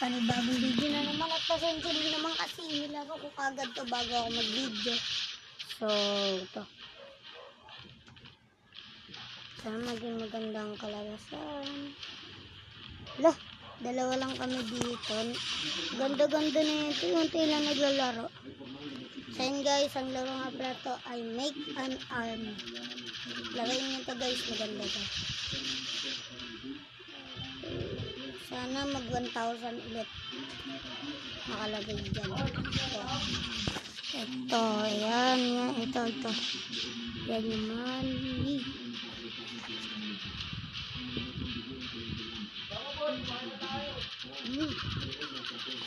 panibagong video na naman at pasensya din naman kasi nilaro ko kagad to bago ako mag-video. So, ito. Sana maging magandang kalalasan. Lah, dalawa lang kami dito. Ganda-ganda na ito. Unti lang naglalaro. So yun guys, ang laro nga pala to ay Make an Army. Lagayin nyo ito guys, maganda to. Sana mag 1,000 ulit nakalagay dyan. Ito, ayan, ito. Yan yung money.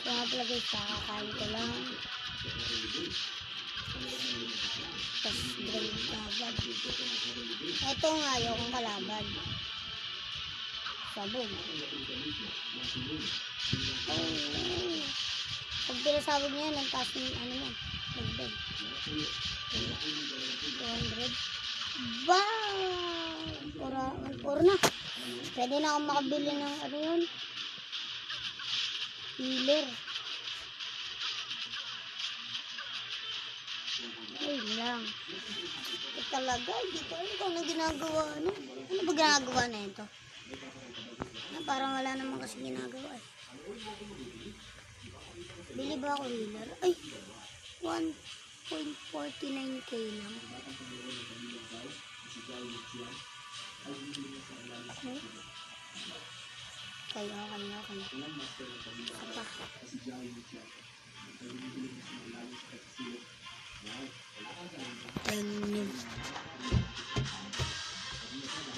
So nga pala guys, kakakain ko lang. Tapos drink kagad. Ito nga yung kalaban. Sabog. Pag pinasabog niya yan, ang taas ng ano yan. Magdag. 200. Wow! Pura na. Pwede na akong makabili ng ano yun. Healer. Ay lang. Ito talaga. Dito ano na ginagawa. Ano ba ginagawa na ito? Parang wala naman kasi ginagawa eh. Bili ba ako healer? Ay! 1.49k lang. Okay. Apa?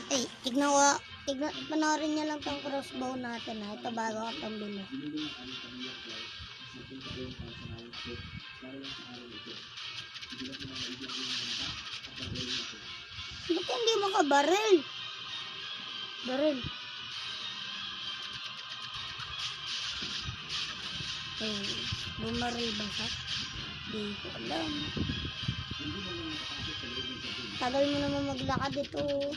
Ay, panoorin niya lang tong crossbow natin ha. Ito bago ka pambili. Ba't hindi makabaril? Baril. Eh, bumaril ba siya? Di ko alam. Tagal mo naman maglakad ito.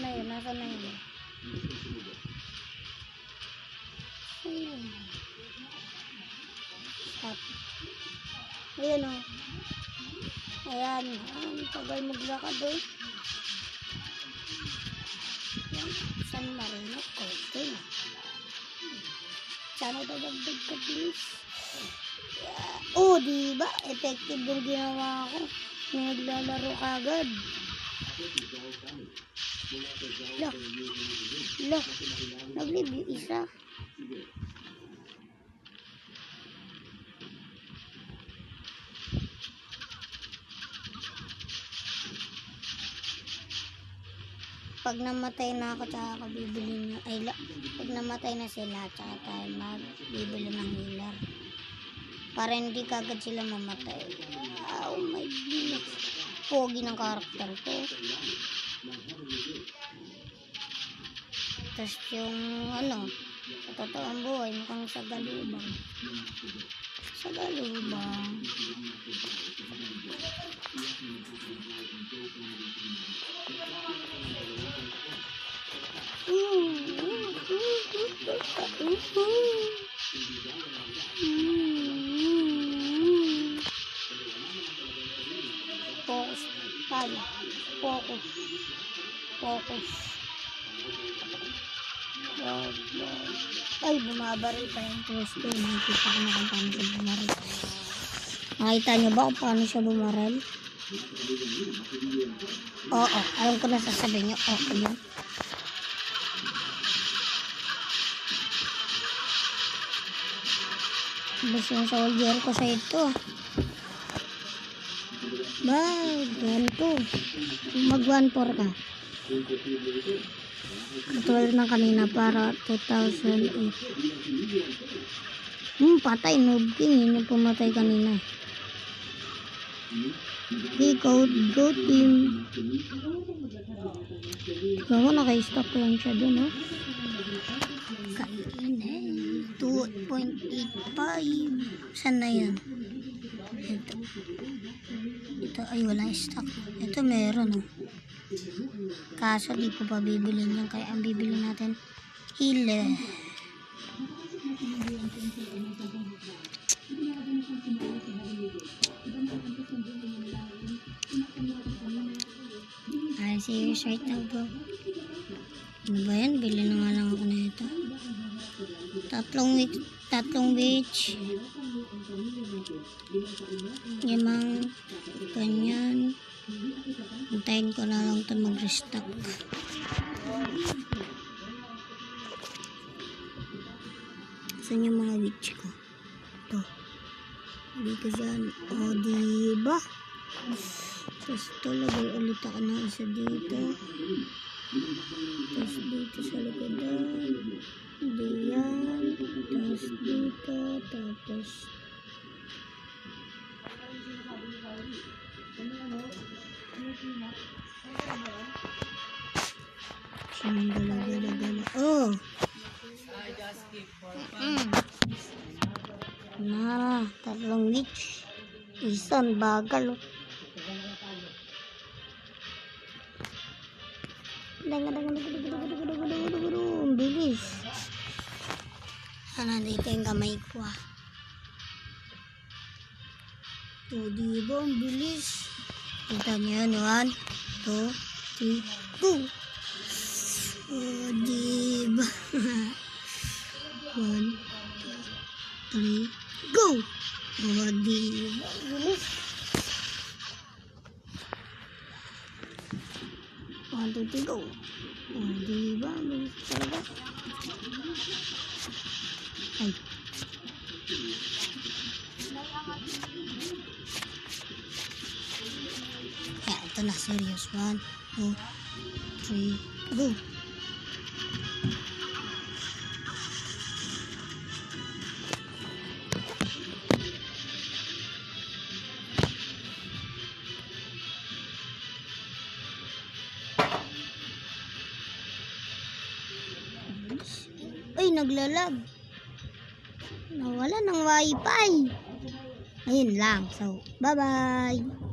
Ayan. Nasa na yun? Ayan. Stop. Ayan o. Ayan. Tagal maglakad o. San Marino. Okay. Sana dadagdag ka please. Oh, diba? Effective yung ginawa ko. Naglalaro kagad. Lah. Nag-live yung isa. Pag namatay na ako, tsaka ako bibili na, pag namatay na sila, tsaka tayo magbibili ng healer. Para hindi kagad sila mamatay. Oh my goodness. Pogi ng karakter ko. Tapos yung ano, sa totoong buhay, mukhang sagalubang. Sagalubang. Focus tayo. Focus. Ay, bumabaril pa yung posto. Nakikita ko na kung paano siya bumaril. Nakita nyo ba kung paano siya bumaril? Oo, alam ko na sasabihin nyo. Okay yun. Basta yung soldier ko sa ito. Bag, ganito. Mag 1.4 ka. Katulad ng kanina para 2008. Patay, Noob King. Yun yung pumatay kanina. Okay, go team. Ako, naka-stock lang siya dun, ha? Kainin. 2.85. Saan na yan? Ito ay walang stock. Ito meron, oh. Kaso di ko pa bibilin yan. Kaya ang bibili natin, hile. Ay, serious right now bro. Ano ba yan? Bili na nga lang ako na ito. Tatlong beach. Limang ganyan. Hintayin ko na lang ito mag-restock. Saan yung mga beach ko? Ito. Dito dyan. O, diba? Tapos ito, lagay ulit ako ng isa dito. Tapos dito sa likodan. Diyan. Tapos dito. Tapos siyang gala. Oh! Tatlong beach. Isang bagal. Ang bilis. Sana dito yung kamay ko ah. Ito, diba? Ang bilis. Kita nyo yan. 1, 2, 3, go! Oh, diba? 1, 2, 3, go! Oh, diba? Bilis. 1, 2, 3, go! Oh, diba? Bilis talaga. Ay. Kaya ito na, serious. 1, 2, 3, go! Ay, naglalag. Nawala ng wifi. Ayun lang. So, bye-bye.